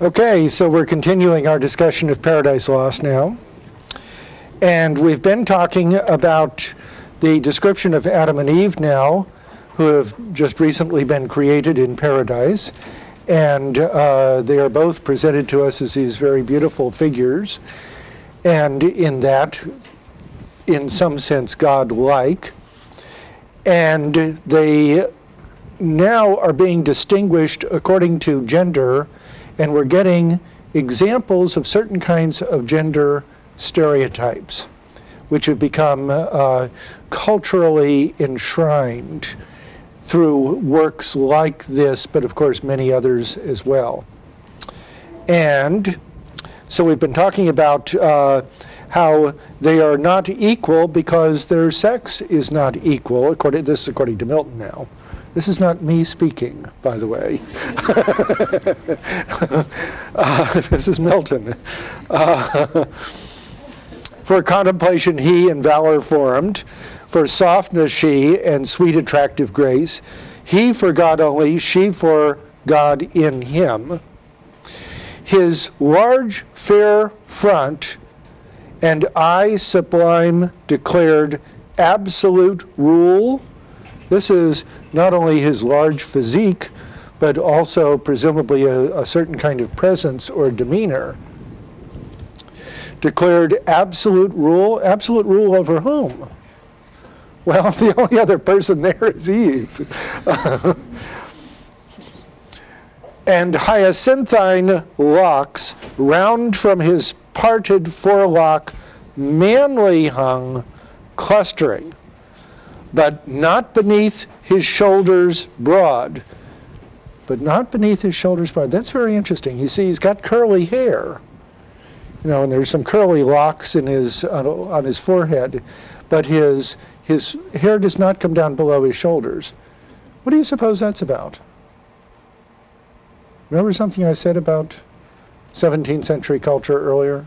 Okay, so we're continuing our discussion of Paradise Lost now. And we've been talking about the description of Adam and Eve now, who have just recently been created in paradise. And they are both presented to us as these very beautiful figures. And in that, in some sense, God-like. And they now are being distinguished according to gender, and we're getting examples of certain kinds of gender stereotypes, which have become culturally enshrined through works like this, but of course many others as well. And so we've been talking about how they are not equal because their sex is not equal. This is according to Milton now. This is not me speaking, by the way. This is Milton. For contemplation he in valor formed, for softness she and sweet attractive grace. He for God only, she for God in him. His large fair front and eye sublime declared absolute rule. This is not only his large physique, but also presumably a certain kind of presence or demeanor. Declared absolute rule over whom? Well, the only other person there is Eve. And hyacinthine locks, round from his parted forelock, manly hung, clustering, but not beneath his shoulders broad. But not beneath his shoulders broad. That's very interesting. You see, he's got curly hair, and there's some curly locks in on his forehead, but his hair does not come down below his shoulders. What do you suppose that's about? Remember something I said about 17th century culture earlier?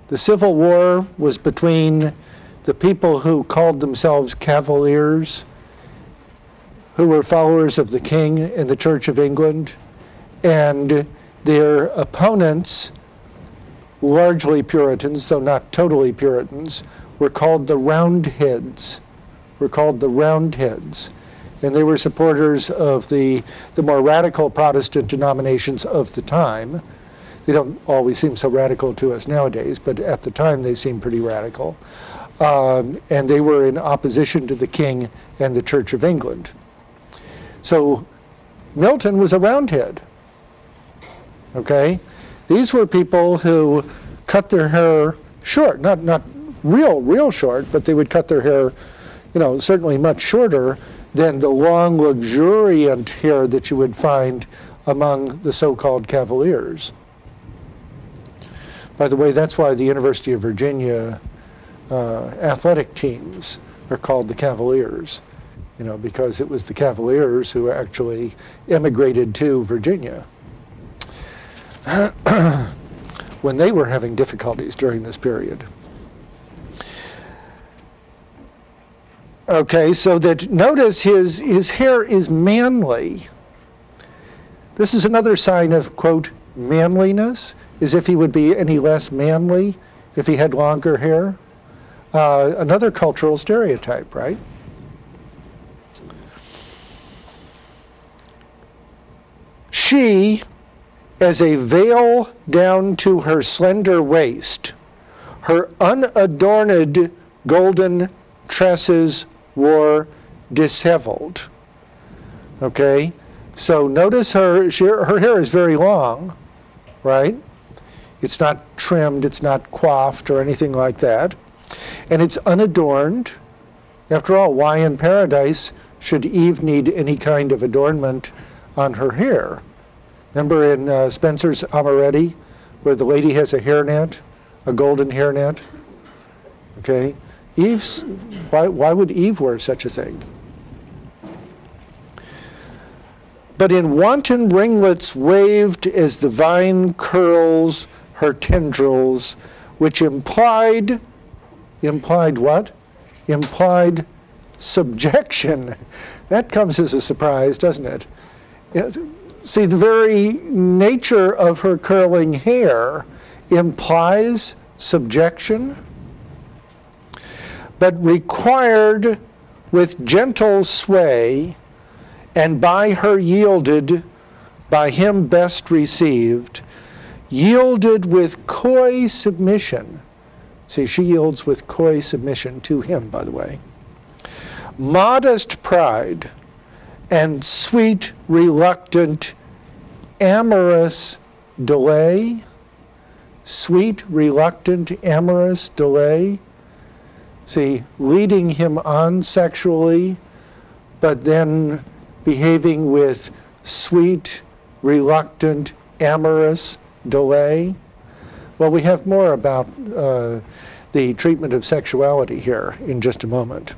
The Civil War was between the people who called themselves Cavaliers, who were followers of the King in the Church of England, and their opponents, largely Puritans, though not totally Puritans, were called the Roundheads. And they were supporters of the more radical Protestant denominations of the time. They don't always seem so radical to us nowadays, but at the time they seemed pretty radical. And they were in opposition to the King and the Church of England. So Milton was a Roundhead. Okay? These were people who cut their hair short, not real short, but they would cut their hair, certainly much shorter than the long, luxuriant hair that you would find among the so-called Cavaliers. By the way, that's why the University of Virginia athletic teams are called the Cavaliers, because it was the Cavaliers who actually immigrated to Virginia when they were having difficulties during this period. Okay, so that notice his hair is manly. This is another sign of, quote, manliness, as if he would be any less manly if he had longer hair. Another cultural stereotype, right? She, as a veil down to her slender waist, her unadorned golden tresses wore disheveled. Okay? So notice her hair is very long, right? It's not trimmed, it's not coiffed or anything like that. And it's unadorned. After all, why in paradise should Eve need any kind of adornment on her hair? Remember in Spencer's Amoretti, where the lady has a hairnet, a golden hairnet? Okay? Why would Eve wear such a thing? But in wanton ringlets waved as the vine curls her tendrils, which implied what? Implied subjection. That comes as a surprise, doesn't it? See, the very nature of her curling hair implies subjection, but required with gentle sway, and by her yielded, by him best received, yielded with coy submission. See, she yields with coy submission to him, by the way. Modest pride and sweet, reluctant, amorous delay. Sweet, reluctant, amorous delay. See, leading him on sexually, but then behaving with sweet, reluctant, amorous delay. Well, we have more about the treatment of sexuality here in just a moment.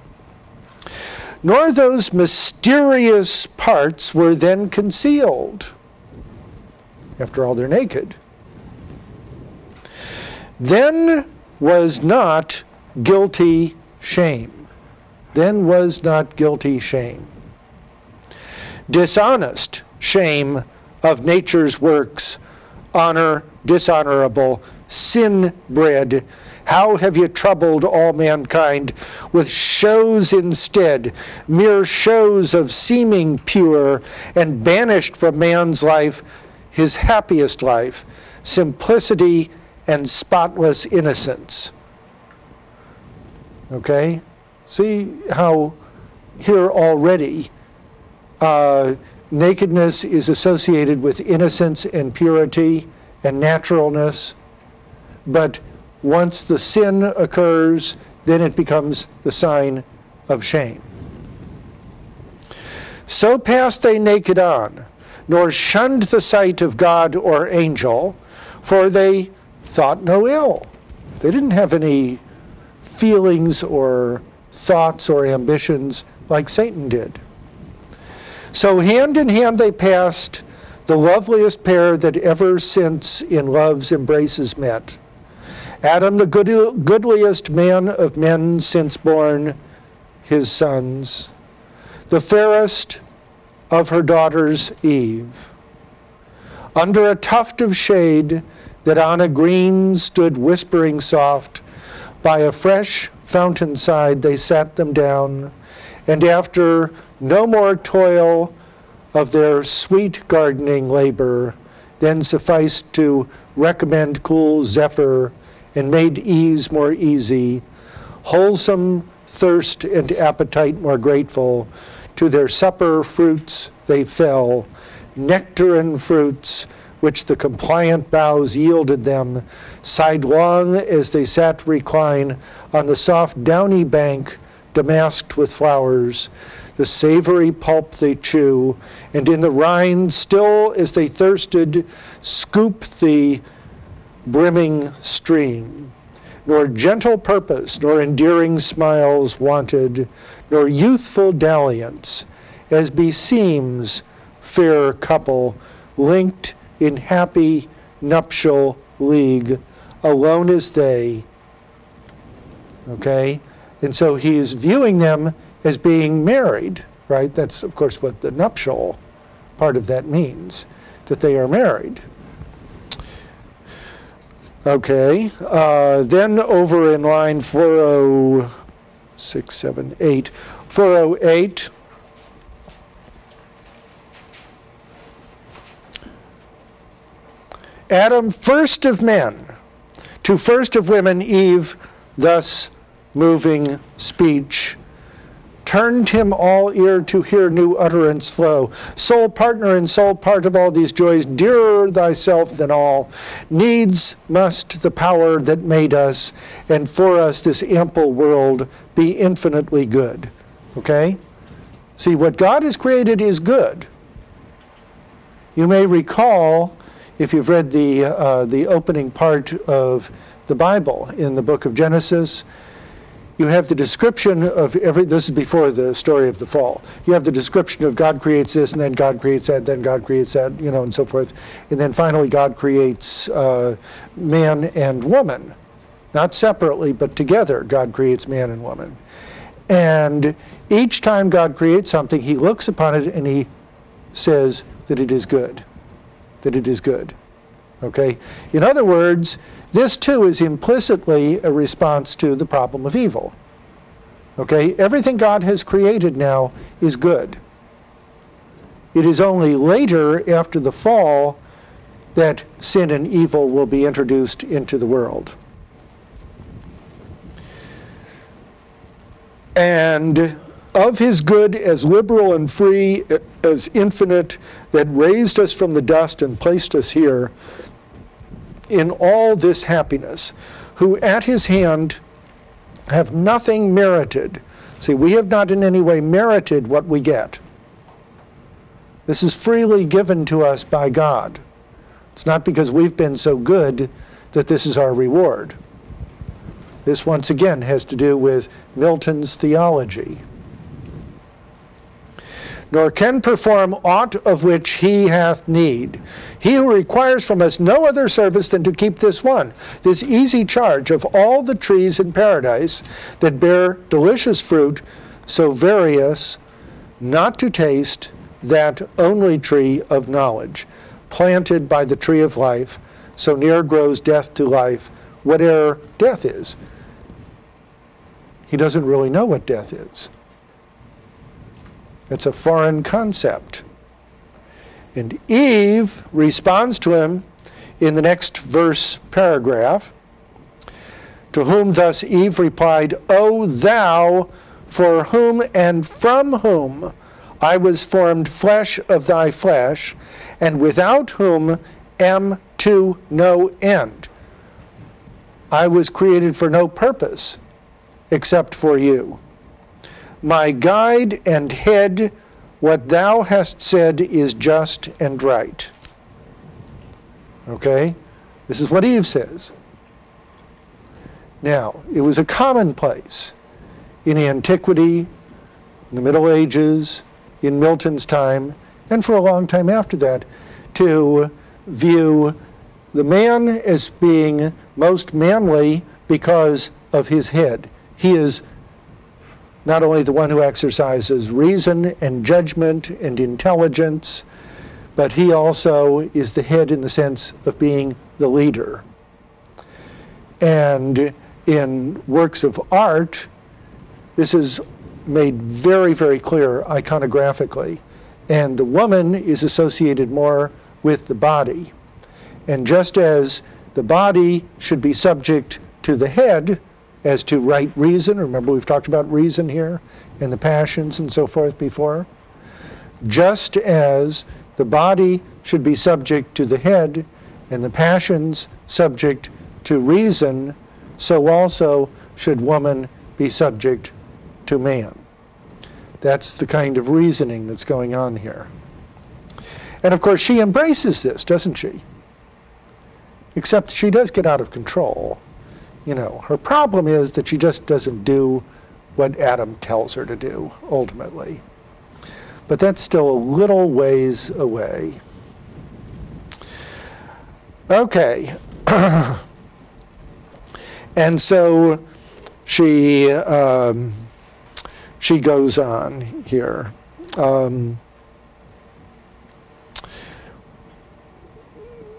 Nor those mysterious parts were then concealed. After all, they're naked. Then was not guilty shame. Then was not guilty shame. Dishonest shame of nature's works, honor dishonorable, sin bred. How have you troubled all mankind with shows instead, mere shows of seeming pure, and banished from man's life his happiest life, simplicity and spotless innocence. Okay? See how here already nakedness is associated with innocence and purity and naturalness, but once the sin occurs, then it becomes the sign of shame. So passed they naked on, nor shunned the sight of God or angel, for they thought no ill. They didn't have any feelings or thoughts or ambitions like Satan did. So hand in hand they passed, the loveliest pair that ever since in love's embraces met. Adam, the goodliest man of men since born his sons, the fairest of her daughters, Eve. Under a tuft of shade that on a green stood whispering soft, by a fresh fountain side they sat them down, and after no more toil of their sweet gardening labor, then sufficed to recommend cool zephyr and made ease more easy, wholesome thirst and appetite more grateful, to their supper fruits they fell, nectarine fruits, which the compliant boughs yielded them, sidelong as they sat recline on the soft downy bank, damasked with flowers. The savory pulp they chew, and in the rind, still as they thirsted, scoop the brimming stream. Nor gentle purpose, nor endearing smiles wanted, nor youthful dalliance, as beseems fair couple, linked in happy nuptial league, alone as they. Okay? And so he is viewing them as being married, right? That's, of course, what the nuptial part of that means, that they are married. Okay, then over in line 408, Adam, first of men, to first of women, Eve, thus moving speech, turned him all ear to hear new utterance flow. Sole partner and sole part of all these joys, dearer thyself than all. Needs must the power that made us, and for us this ample world, be infinitely good. Okay? See, what God has created is good. You may recall, if you've read the opening part of the Bible in the book of Genesis, you have the description of this is before the story of the fall. You have the description of God creates this, and then God creates that, then God creates that, and so forth. And then finally God creates man and woman. Not separately, but together God creates man and woman. And each time God creates something, he looks upon it and he says, that it is good. That it is good. Okay? In other words, this too is implicitly a response to the problem of evil. Okay? Everything God has created now is good. It is only later, after the fall, that sin and evil will be introduced into the world. And of his good as liberal and free, as infinite, that raised us from the dust and placed us here, in all this happiness, who at his hand have nothing merited. See, we have not in any way merited what we get. This is freely given to us by God. It's not because we've been so good that this is our reward. This, once again, has to do with Milton's theology. Nor can perform aught of which he hath need. He who requires from us no other service than to keep this one, this easy charge of all the trees in paradise that bear delicious fruit, so various, not to taste that only tree of knowledge, planted by the tree of life, so near grows death to life, whate'er death is. He doesn't really know what death is. It's a foreign concept. And Eve responds to him in the next verse paragraph, to whom thus Eve replied, O thou, for whom and from whom I was formed flesh of thy flesh, and without whom am to no end. I was created for no purpose except for you. My guide and head, what thou hast said is just and right. Okay? This is what Eve says. Now, it was a commonplace in antiquity, in the Middle Ages, in Milton's time, and for a long time after that, to view the man as being most manly because of his head. He is not only the one who exercises reason and judgment and intelligence, but he also is the head in the sense of being the leader. And in works of art, this is made very, very clear iconographically. And the woman is associated more with the body. And just as the body should be subject to the head as to right reason, remember we've talked about reason here, and the passions and so forth before, just as the body should be subject to the head and the passions subject to reason, so also should woman be subject to man. That's the kind of reasoning that's going on here. And of course she embraces this, doesn't she? Except she does get out of control. You know, her problem is that she just doesn't do what Adam tells her to do, ultimately. But that's still a little ways away. Okay. And so she goes on here.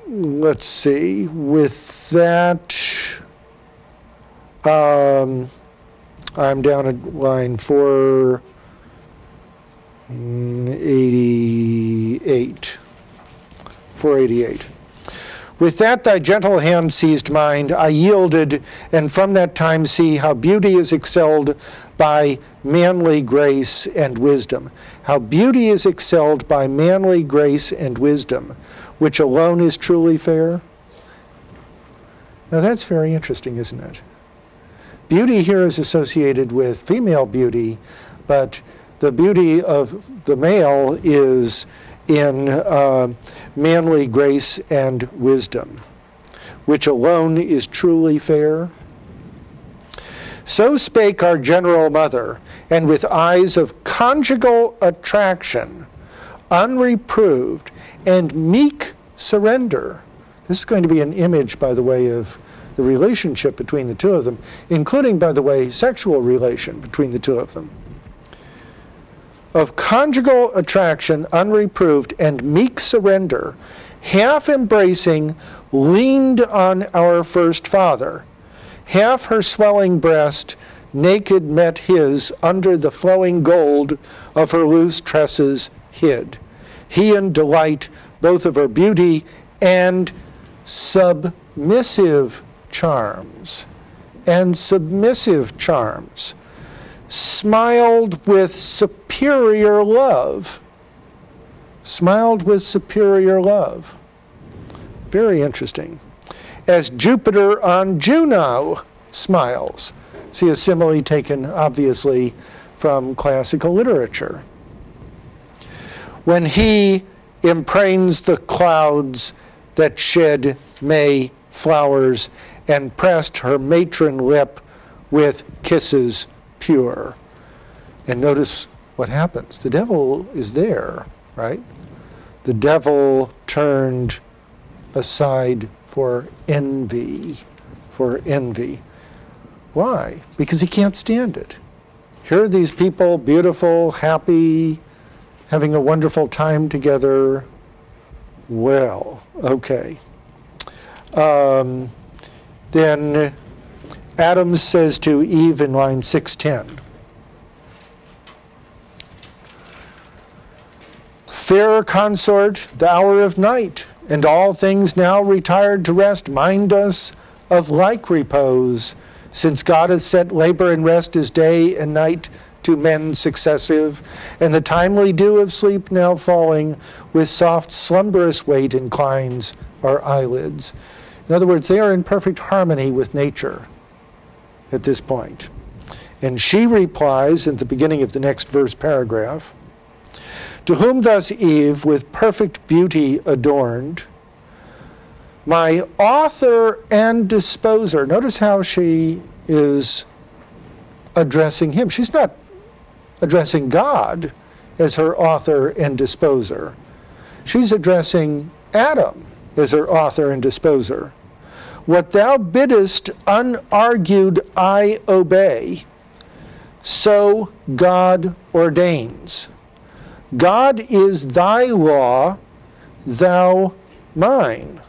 Let's see. With that, I'm down at line 488. 488. With that thy gentle hand seized mine, I yielded, and from that time see how beauty is excelled by manly grace and wisdom. How beauty is excelled by manly grace and wisdom, which alone is truly fair. Now that's very interesting, isn't it? Beauty here is associated with female beauty, but the beauty of the male is in manly grace and wisdom, which alone is truly fair. So spake our general mother, and with eyes of conjugal attraction, unreproved, and meek surrender. This is going to be an image, by the way, of the relationship between the two of them, including, by the way, sexual relation between the two of them. of conjugal attraction unreproved and meek surrender, half embracing, leaned on our first father. Half her swelling breast naked met his, under the flowing gold of her loose tresses hid. He in delight both of her beauty and submissive charms. And submissive charms. Smiled with superior love. Smiled with superior love. Very interesting. As Jupiter on Juno smiles. See a simile taken, obviously, from classical literature. When he impregns the clouds that shed May flowers and pressed her matron lip with kisses pure. And notice what happens. The devil is there, right? The devil turned aside for envy, Why? Because he can't stand it. Here are these people, beautiful, happy, having a wonderful time together. Well, okay. Then Adam says to Eve in line 610, fair consort, the hour of night, and all things now retired to rest, mind us of like repose, since God has set labor and rest as day and night to men successive, and the timely dew of sleep now falling, with soft slumberous weight inclines our eyelids. In other words, they are in perfect harmony with nature at this point. And she replies at the beginning of the next verse paragraph, to whom thus Eve, with perfect beauty adorned, my author and disposer. Notice how she is addressing him. She's not addressing God as her author and disposer. She's addressing Adam as her author and disposer. What thou biddest unargued I obey, so God ordains. God is thy law, thou mine.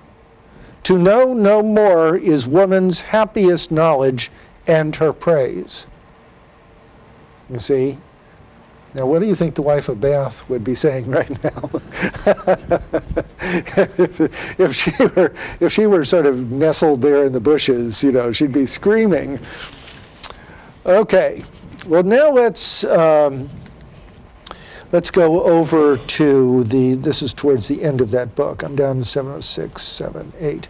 To know no more is woman's happiest knowledge and her praise. You see? Now, what do you think the wife of Bath would be saying right now? if she were sort of nestled there in the bushes, you know, she'd be screaming. Okay. Well, now let's go over to this is towards the end of that book. I'm down to 706, 78.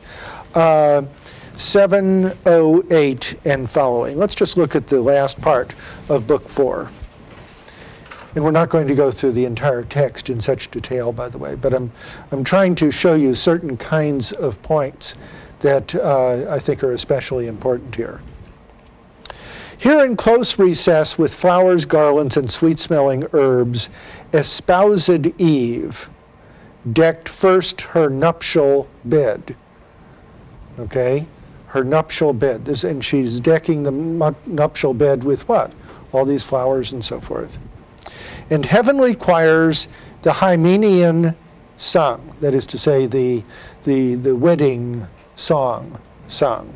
708 and following. Let's just look at the last part of book 4. And we're not going to go through the entire text in such detail, by the way, but I'm trying to show you certain kinds of points that I think are especially important here. Here in close recess with flowers, garlands, and sweet-smelling herbs, espoused Eve decked first her nuptial bed. Okay? Her nuptial bed. And she's decking the nuptial bed with what? All these flowers and so forth. And heavenly choirs the Hymenean sung, that is to say, the wedding song sung.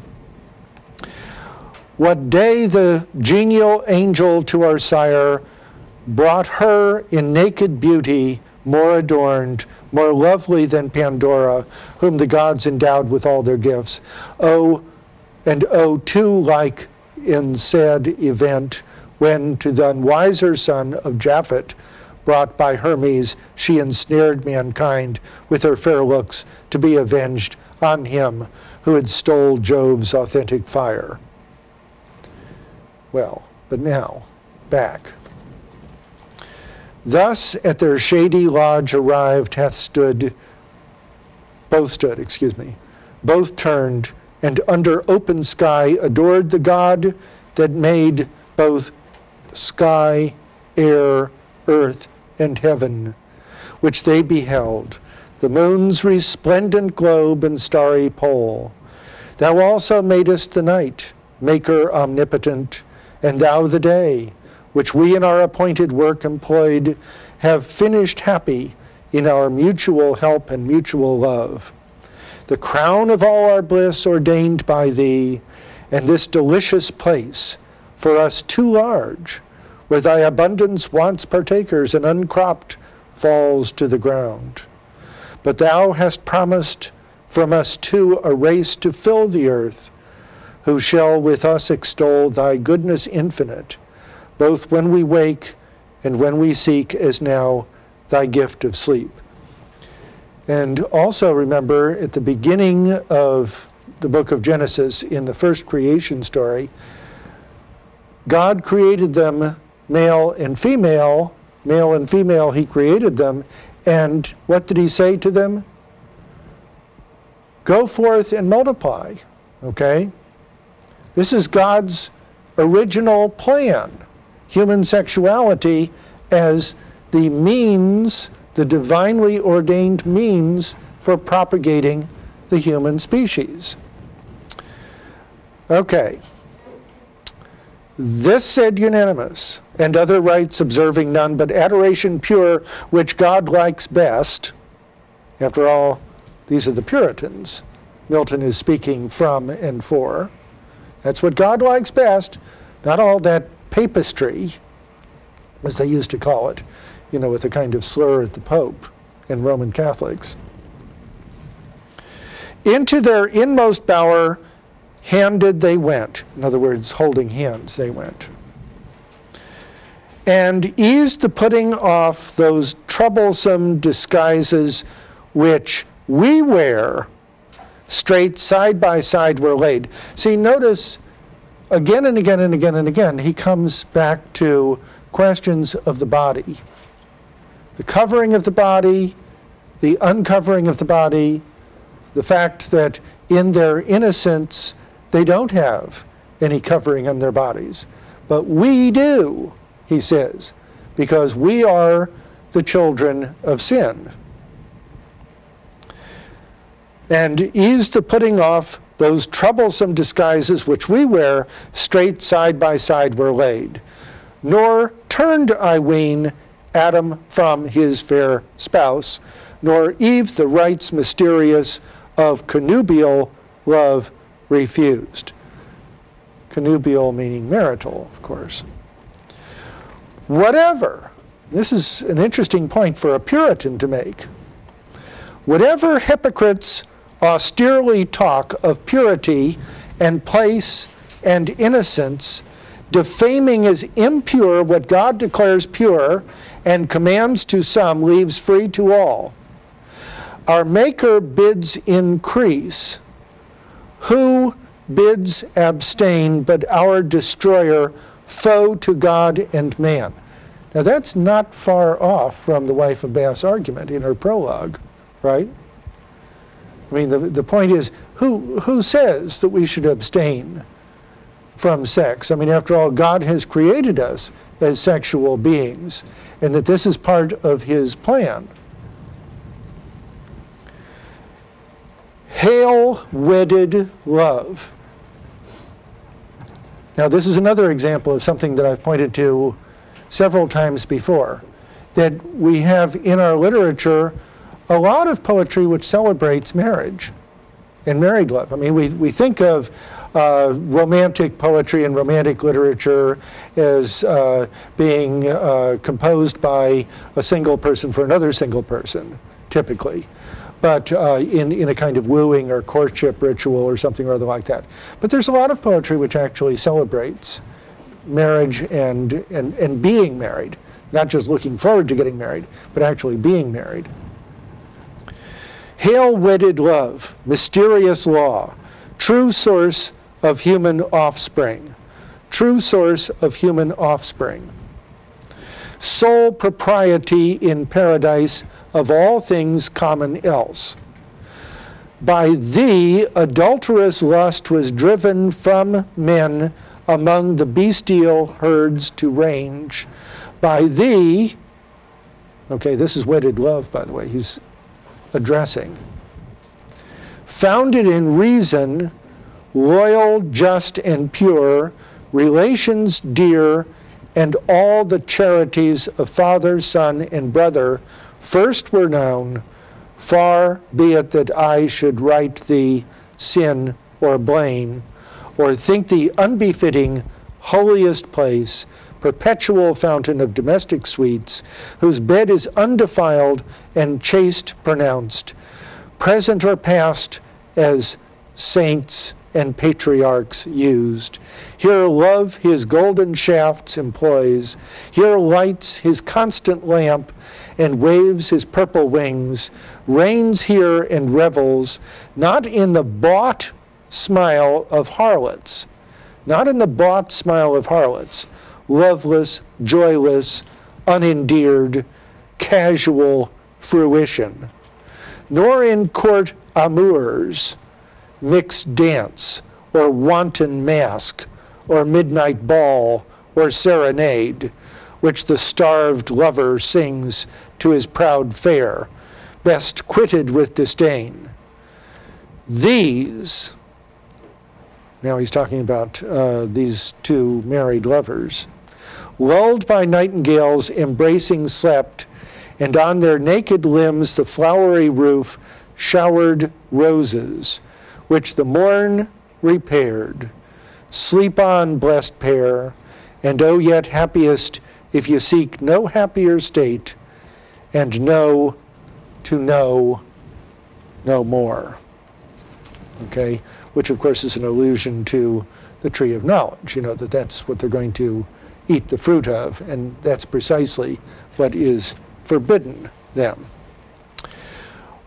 What day the genial angel to our sire brought her in naked beauty, more adorned, more lovely than Pandora, whom the gods endowed with all their gifts. Oh, too like in sad event, when to the unwiser son of Japhet, brought by Hermes, she ensnared mankind with her fair looks to be avenged on him who had stole Jove's authentic fire. Well, but now, back. Thus at their shady lodge arrived both turned, and under open sky adored the God that made both sky, air, earth, and heaven, which they beheld, the moon's resplendent globe and starry pole. Thou also madest the night, maker omnipotent, and thou the day, which we in our appointed work employed, have finished happy in our mutual help and mutual love. The crown of all our bliss ordained by thee, and this delicious place, for us too large, where thy abundance wants partakers and uncropped falls to the ground. But thou hast promised from us too a race to fill the earth, who shall with us extol thy goodness infinite, both when we wake and when we seek as now thy gift of sleep. And also remember, at the beginning of the book of Genesis, in the first creation story, God created them male and female he created them, and what did he say to them? Go forth and multiply, okay? This is God's original plan, human sexuality as the means, the divinely ordained means for propagating the human species. Okay. This said unanimous, and other rites observing none, but adoration pure, which God likes best. After all, these are the Puritans Milton is speaking from and for. That's what God likes best, not all that papistry, as they used to call it, you know, with a kind of slur at the Pope and Roman Catholics. Into their inmost bower handed they went. In other words, holding hands they went. And eased the putting off those troublesome disguises which we wear, straight side by side were laid. See, notice again and again and again and again, he comes back to questions of the body. The covering of the body, the uncovering of the body, the fact that in their innocence, they don't have any covering on their bodies. But we do, he says, because we are the children of sin. And ease the putting off those troublesome disguises which we wear, straight side by side were laid. Nor turned, I ween, Adam from his fair spouse, nor Eve the rites mysterious of connubial love refused. Connubial meaning marital, of course. Whatever, this is an interesting point for a Puritan to make, whatever hypocrites austerely talk of purity and place and innocence, defaming as impure what God declares pure and commands to some, leaves free to all. Our Maker bids increase. Who bids abstain but our destroyer, foe to God and man? Now that's not far off from the wife of Bath's argument in her prologue, right? I mean, the point is, who says that we should abstain from sex? I mean, after all, God has created us as sexual beings, and that this is part of his plan. Hail, wedded love. Now, this is another example of something that I've pointed to several times before, that we have in our literature a lot of poetry which celebrates marriage and married love. I mean, we think of romantic poetry and romantic literature as being composed by a single person for another single person, typically, but in a kind of wooing or courtship ritual or something or other like that. But there's a lot of poetry which actually celebrates marriage and being married, not just looking forward to getting married, but actually being married. Hail, wedded love, mysterious law, true source of human offspring, true source of human offspring. Sole propriety in paradise of all things common else. By thee adulterous lust was driven from men among the bestial herds to range. By thee, okay, this is wedded love, by the way, he's addressing. Founded in reason, loyal, just, and pure, relations dear, and all the charities of father, son, and brother first were known, far be it that I should write thee sin or blame, or think thee unbefitting holiest place, perpetual fountain of domestic sweets, whose bed is undefiled and chaste pronounced, present or past as saints and patriarchs used. Here love his golden shafts employs, here lights his constant lamp, and waves his purple wings, reigns here and revels, not in the bought smile of harlots, not in the bought smile of harlots, loveless, joyless, unendeared, casual fruition, nor in court amours, mixed dance, or wanton mask, or midnight ball, or serenade, which the starved lover sings to his proud fair, best quitted with disdain. These, now he's talking about these two married lovers, lulled by nightingales embracing slept, and on their naked limbs the flowery roof showered roses, which the morn repaired. Sleep on, blessed pair, and oh yet happiest if you seek no happier state, and know to know no more. Okay, which of course is an allusion to the tree of knowledge, you know, that's what they're going to eat the fruit of, and that's precisely what is forbidden them.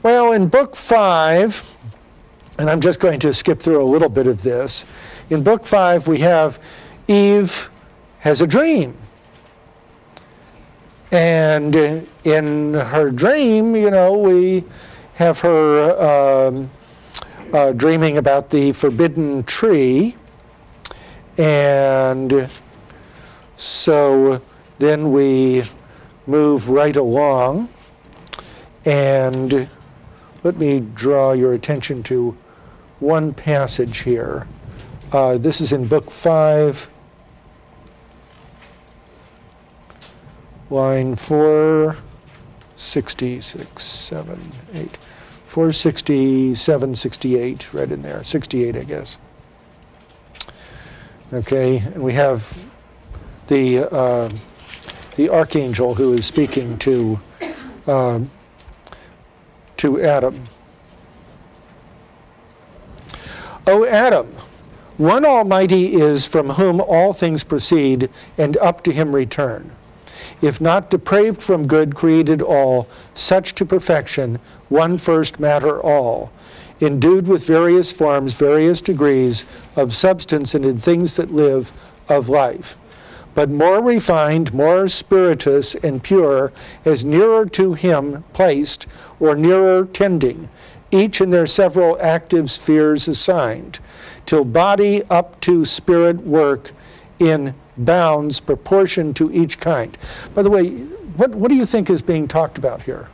Well, in Book 5, and I'm just going to skip through a little bit of this, in Book 5 we have Eve has a dream. And in her dream, you know, we have her dreaming about the forbidden tree. And so then we move right along. And let me draw your attention to one passage here. This is in Book 5. Line 466, 7, 8, 467, 68, right in there, 68, I guess. Okay, and we have the archangel who is speaking to Adam. O Adam, one Almighty is from whom all things proceed, and up to him return. If not depraved from good, created all, such to perfection, one first matter all, endued with various forms, various degrees of substance, and in things that live, of life. But more refined, more spirituous and pure, as nearer to him placed, or nearer tending, each in their several active spheres assigned, till body up to spirit work in bounds proportioned to each kind. By the way, what do you think is being talked about here?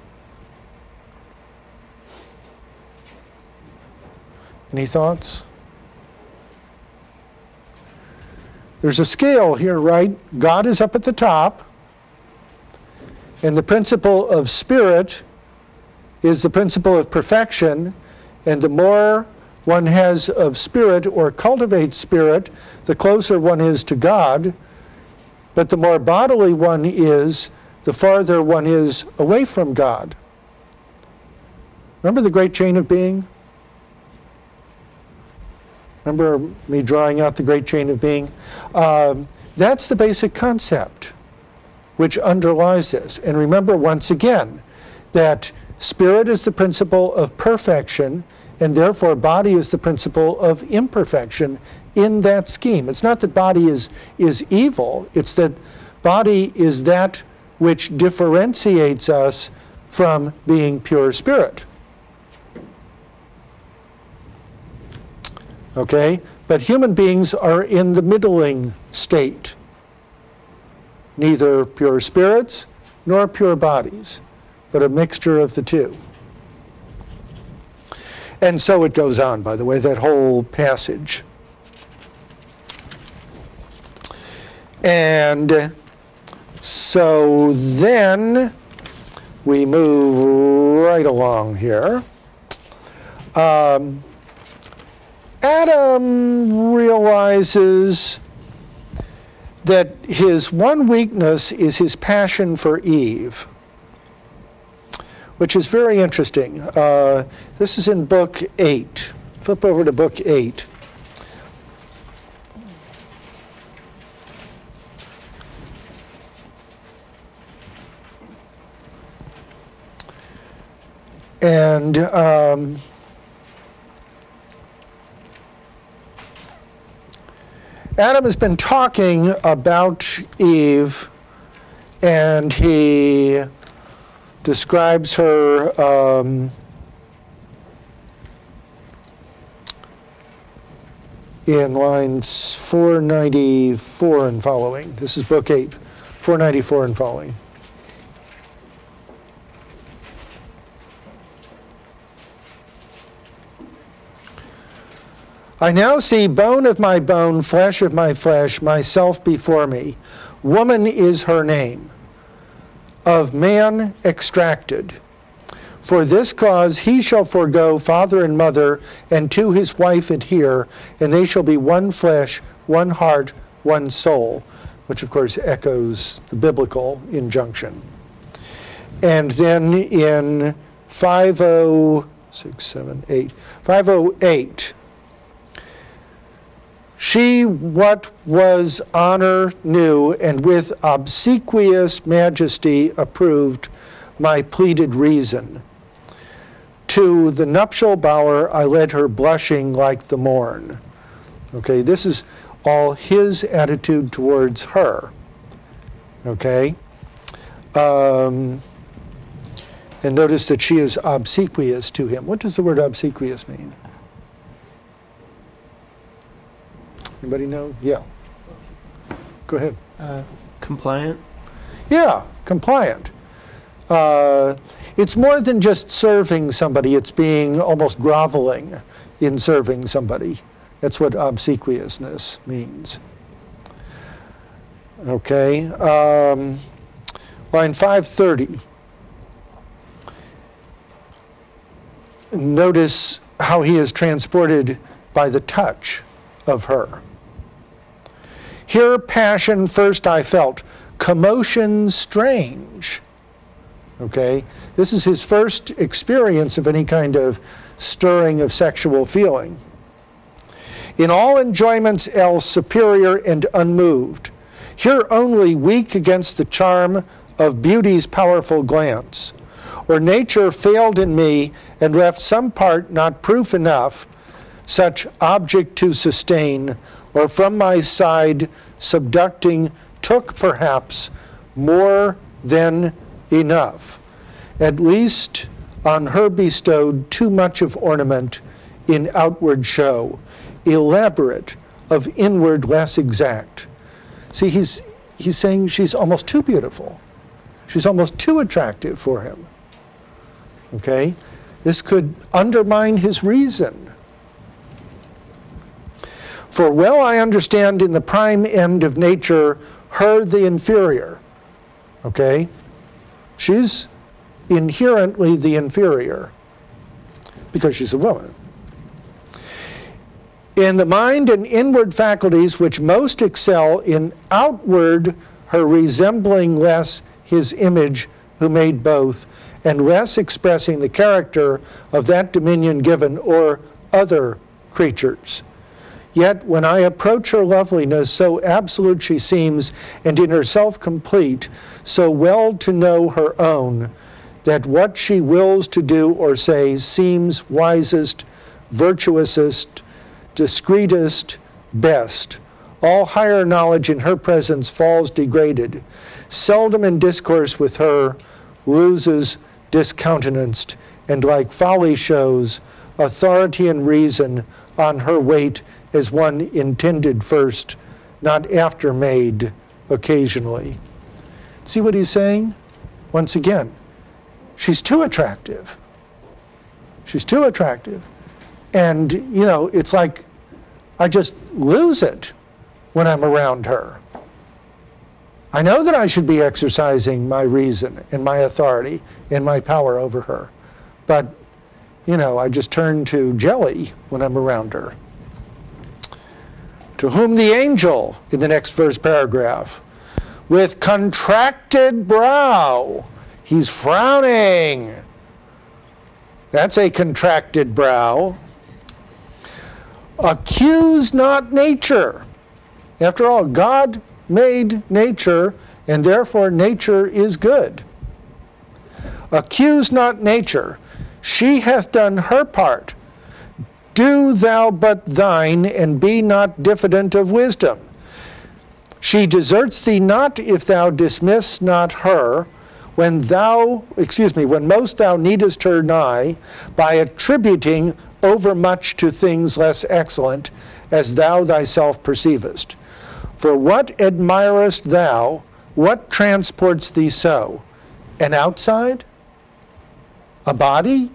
Any thoughts? There's a scale here, right? God is up at the top, and the principle of spirit is the principle of perfection, and the more one has of spirit or cultivates spirit, the closer one is to God, but the more bodily one is, the farther one is away from God. Remember the great chain of being? Remember me drawing out the great chain of being? That's the basic concept which underlies this. And remember once again that spirit is the principle of perfection, and therefore body is the principle of imperfection in that scheme. It's not that body is evil, it's that body is that which differentiates us from being pure spirit. Okay? But human beings are in the middling state. Neither pure spirits nor pure bodies, but a mixture of the two. And so it goes on, by the way, that whole passage. And So then we move right along here. Adam realizes that his one weakness is his passion for Eve, which is very interesting. This is in book 8. Flip over to book 8. And Adam has been talking about Eve, and he describes her in lines 494 and following. This is book 8, 494 and following. I now see bone of my bone, flesh of my flesh, myself before me. Woman is her name, of man extracted. For this cause he shall forego father and mother, and to his wife adhere, and they shall be one flesh, one heart, one soul, which of course echoes the biblical injunction. And then in 508, she what was honor knew, and with obsequious majesty approved my pleaded reason. To the nuptial bower I led her blushing like the morn. Okay, this is all his attitude towards her. Okay? And notice that she is obsequious to him. What does the word obsequious mean? Anybody know? Yeah. Go ahead. Compliant? Yeah, compliant. It's more than just serving somebody. It's being almost groveling in serving somebody. That's what obsequiousness means. Okay. Line 530. Notice how he is transported by the touch of her. Here passion first I felt, commotion strange. Okay, this is his first experience of any kind of stirring of sexual feeling. In all enjoyments else superior and unmoved, here only weak against the charm of beauty's powerful glance, or nature failed in me and left some part not proof enough, such object to sustain, or from my side subducting took perhaps more than enough, at least on her bestowed too much of ornament in outward show, elaborate of inward less exact. See, he's saying she's almost too beautiful. She's almost too attractive for him. Okay? This could undermine his reason. For well I understand in the prime end of nature, her the inferior. Okay? She's inherently the inferior because she's a woman. In the mind and inward faculties which most excel, in outward her resembling less his image who made both, and less expressing the character of that dominion given or other creatures. Yet when I approach her loveliness, so absolute she seems, and in herself complete, so well to know her own, that what she wills to do or say seems wisest, virtuousest, discreetest, best. All higher knowledge in her presence falls degraded. Seldom in discourse with her loses discountenanced, and like folly shows authority and reason on her weight as one intended first, not after made occasionally. See what he's saying? Once again, she's too attractive. She's too attractive. And, you know, it's like I just lose it when I'm around her. I know that I should be exercising my reason and my authority and my power over her. But, you know, I just turn to jelly when I'm around her. To whom the angel, in the next verse paragraph, with contracted brow, he's frowning. That's a contracted brow. Accuse not nature. After all, God made nature, and therefore nature is good. Accuse not nature. She hath done her part. Do thou but thine, and be not diffident of wisdom. She deserts thee not if thou dismiss not her, when most thou needest her nigh, by attributing overmuch to things less excellent, as thou thyself perceivest. For what admirest thou? What transports thee so? An outside? A body?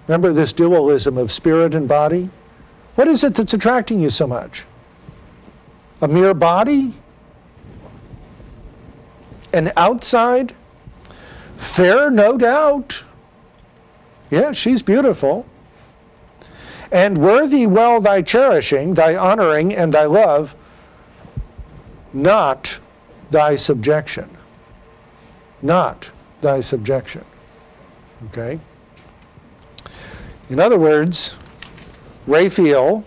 Remember this dualism of spirit and body? What is it that's attracting you so much? A mere body? An outside? Fair, no doubt. Yeah, she's beautiful. And worthy well thy cherishing, thy honoring, and thy love, not thy subjection. Not thy subjection. Okay? In other words, Raphael,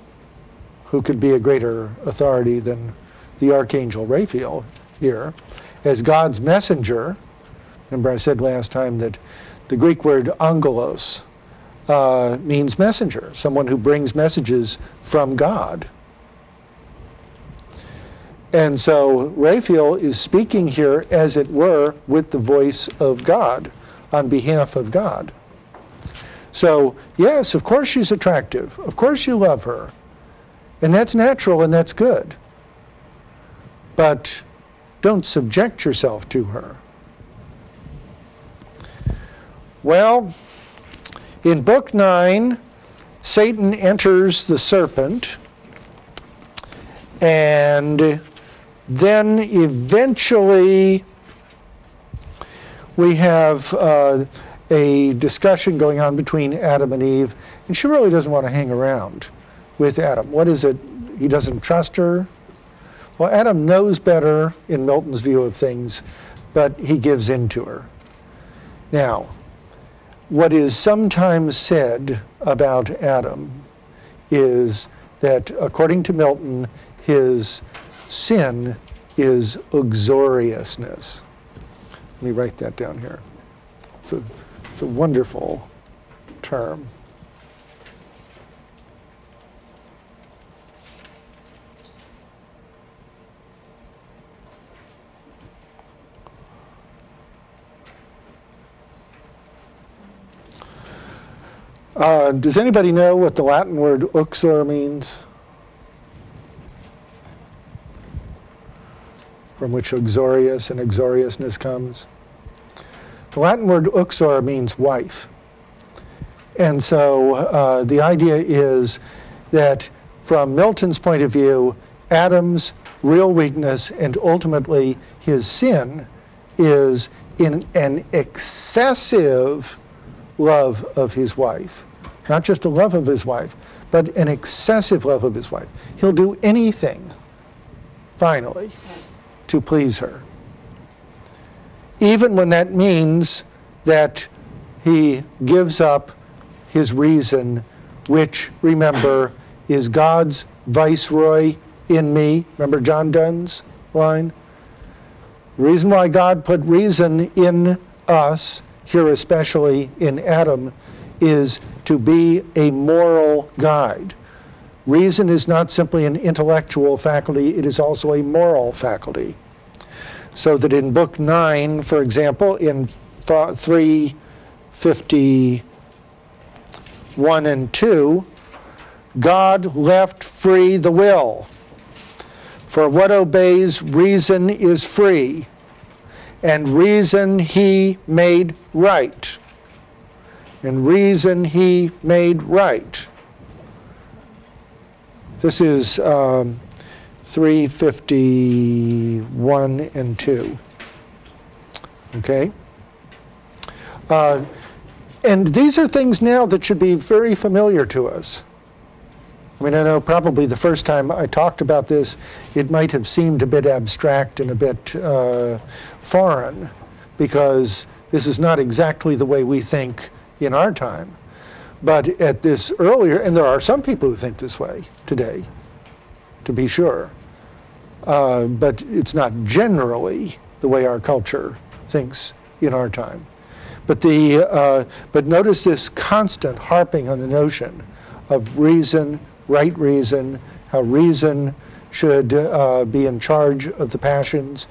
who could be a greater authority than the archangel Raphael here, as God's messenger. Remember I said last time that the Greek word angelos means messenger, someone who brings messages from God. And so Raphael is speaking here, as it were, with the voice of God, on behalf of God. So, yes, of course she's attractive. Of course you love her. And that's natural and that's good. But don't subject yourself to her. Well, in Book 9, Satan enters the serpent, and then eventually we have a discussion going on between Adam and Eve, and she really doesn't want to hang around with Adam. What is it? He doesn't trust her? Well, Adam knows better in Milton's view of things, but he gives in to her. Now, what is sometimes said about Adam is that, according to Milton, his sin is uxoriousness. Let me write that down here. It's a wonderful term. Does anybody know what the Latin word uxor means? From which uxorious and uxoriousness comes? The Latin word uxor means wife. And so the idea is that from Milton's point of view, Adam's real weakness and ultimately his sin is in an excessive love of his wife. Not just a love of his wife, but an excessive love of his wife. He'll do anything, finally, to please her. Even when that means that he gives up his reason, which, remember, is God's viceroy in me. Remember John Donne's line? The reason why God put reason in us, here especially in Adam, is to be a moral guide. Reason is not simply an intellectual faculty, it is also a moral faculty. So that in Book 9, for example, in 351 and 2, God left free the will. For what obeys reason is free, and reason he made right. And reason he made right. This is 351 and 2. Okay? And these are things now that should be very familiar to us. I mean, I know probably the first time I talked about this, it might have seemed a bit abstract and a bit foreign, because this is not exactly the way we think in our time. But at this earlier, and there are some people who think this way today, to be sure, but it's not generally the way our culture thinks in our time. But but notice this constant harping on the notion of reason, right reason, how reason should be in charge of the passions.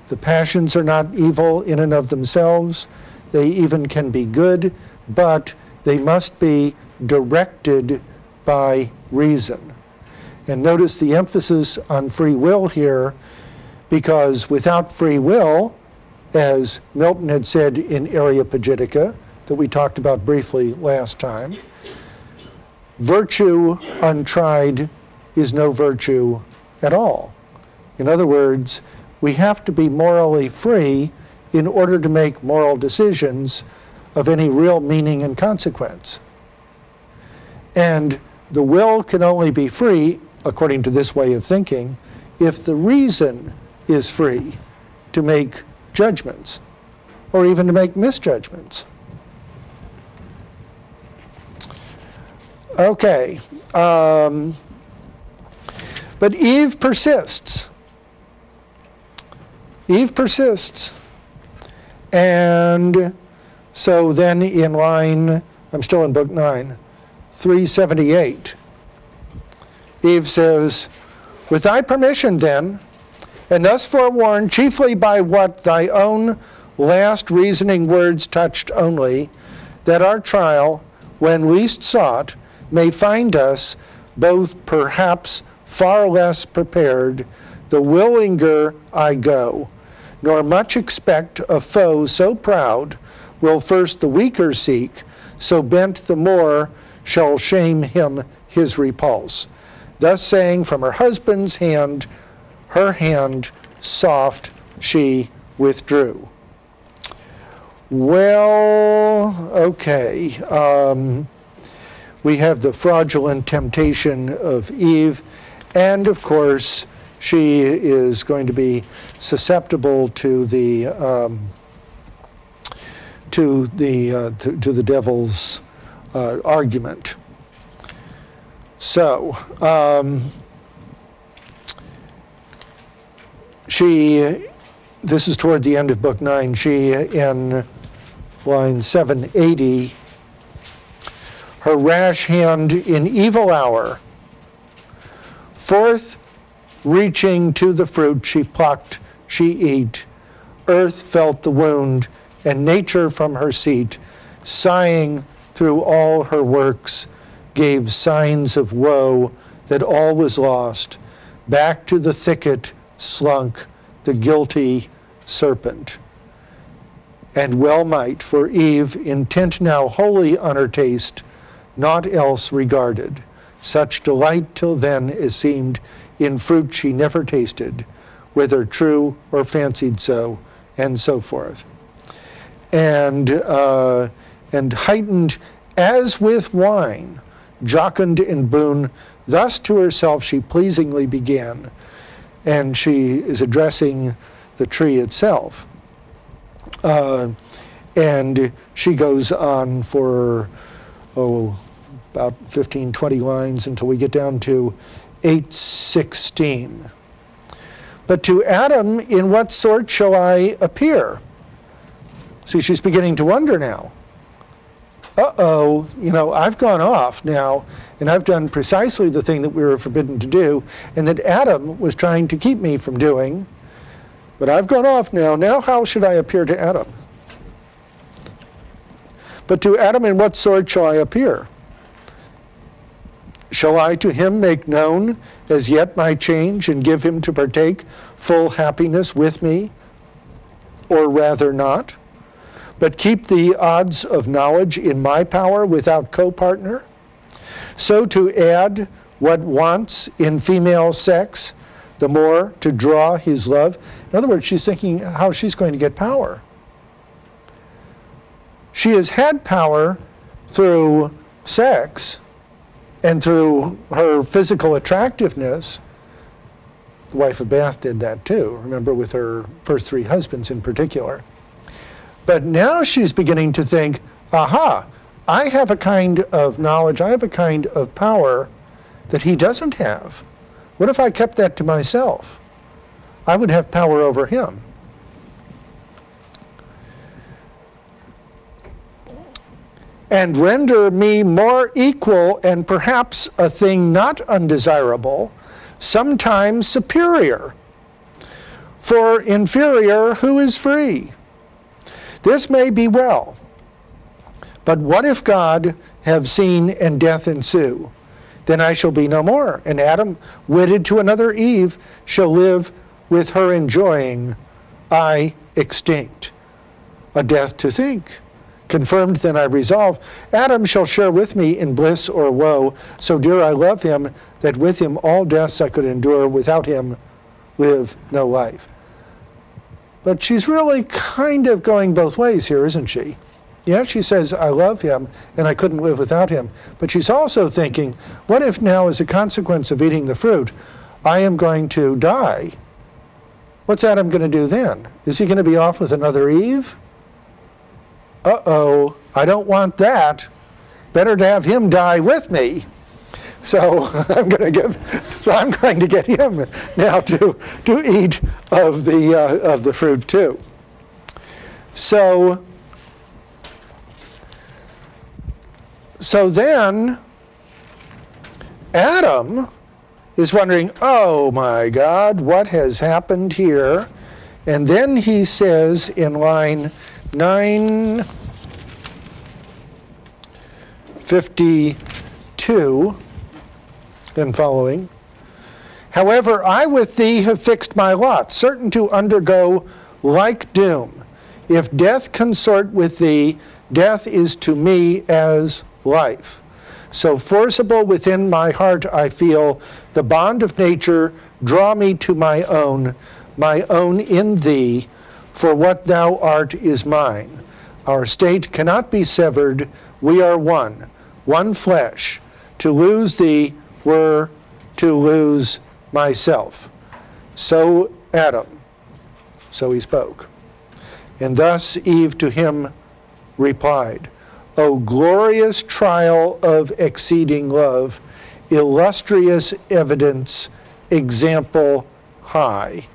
The passions are not evil in and of themselves. They even can be good, but they must be directed by reason. And notice the emphasis on free will here, because without free will, as Milton had said in Areopagitica, that we talked about briefly last time, virtue untried is no virtue at all. In other words, we have to be morally free in order to make moral decisions of any real meaning and consequence. And the will can only be free, according to this way of thinking, if the reason is free to make judgments, or even to make misjudgments. Okay, but Eve persists. Eve persists. And so then in line, I'm still in book 9, 378, Eve says, "With thy permission then, and thus forewarned chiefly by what thy own last reasoning words touched only, that our trial, when least sought, may find us both perhaps far less prepared, the willinger I go, nor much expect a foe so proud will first the weaker seek, so bent the more shall shame him his repulse." Thus saying, from her husband's hand, her hand soft she withdrew. Well, okay. We have the fraudulent temptation of Eve, and of course, she is going to be susceptible to the devil's argument. So, this is toward the end of book 9, she, in line 780, her rash hand in evil hour, forth reaching to the fruit she plucked, she eat, earth felt the wound, and nature from her seat, sighing through all her works, gave signs of woe that all was lost. Back to the thicket slunk the guilty serpent. And well might, for Eve, intent now wholly on her taste, naught else regarded, such delight till then as seemed in fruit she never tasted, whether true or fancied so, and so forth. And heightened as with wine, jocund and boon, thus to herself she pleasingly began, and she is addressing the tree itself. And she goes on for, about 15, 20 lines until we get down to 8:16. But to Adam, in what sort shall I appear? See, she's beginning to wonder now. Uh-oh, I've gone off now, and I've done precisely the thing that we were forbidden to do, and that Adam was trying to keep me from doing. But I've gone off now. Now how should I appear to Adam? But to Adam, in what sort shall I appear? Shall I to him make known as yet my change, and give him to partake full happiness with me, or rather not? But keep the odds of knowledge in my power without co-partner? So to add what wants in female sex, the more to draw his love. In other words, she's thinking how she's going to get power. She has had power through sex and through her physical attractiveness. The wife of Bath did that too, remember, with her first 3 husbands in particular. But now she's beginning to think, aha, I have a kind of knowledge, I have a kind of power that he doesn't have. What if I kept that to myself? I would have power over him. And render me more equal and perhaps a thing not undesirable, sometimes superior. For inferior, who is free? This may be well. But what if God have seen and death ensue? Then I shall be no more, and Adam, wedded to another Eve, shall live with her enjoying, I extinct. A death to think. Confirmed then I resolve, Adam shall share with me in bliss or woe, so dear I love him, that with him all deaths I could endure, without him live no life. But she's really kind of going both ways here, isn't she? Yeah, she says, I love him, and I couldn't live without him. But she's also thinking, what if now, as a consequence of eating the fruit, I am going to die? What's Adam going to do then? Is he going to be off with another Eve? Uh-oh, I don't want that. Better to have him die with me. So I'm going to get him now to eat of the fruit too. So then Adam is wondering, oh my God, what has happened here? And then he says in line 952 and following, however, I with thee have fixed my lot, certain to undergo like doom. If death consort with thee, death is to me as life. So forcible within my heart I feel the bond of nature draw me to my own in thee, for what thou art is mine. Our state cannot be severed, we are one flesh. To lose thee were to lose myself. So Adam, so he spoke. And thus Eve to him replied, O glorious trial of exceeding love, illustrious evidence, example high.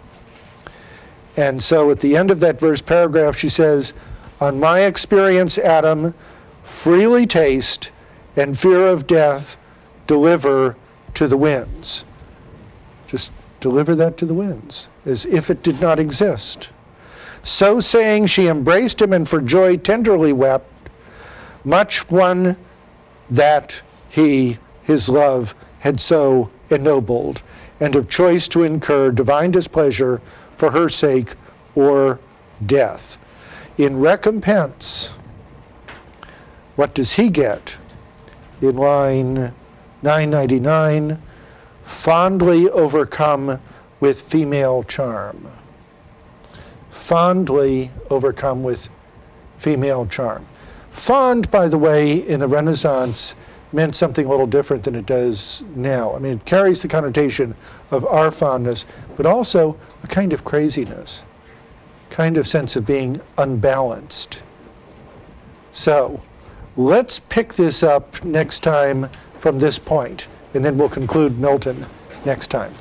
And so at the end of that verse paragraph, she says, on my experience, Adam, freely taste, and fear of death, deliver to the winds. Just deliver that to the winds, as if it did not exist. So saying, she embraced him and for joy tenderly wept, much one that he, his love, had so ennobled, and of choice to incur divine displeasure for her sake or death. In recompense, what does he get? In line 999, fondly overcome with female charm. Fondly overcome with female charm. Fond, by the way, in the Renaissance meant something a little different than it does now. I mean, it carries the connotation of our fondness, but also a kind of craziness, kind of sense of being unbalanced. So let's pick this up next time from this point, and then we'll conclude Milton next time.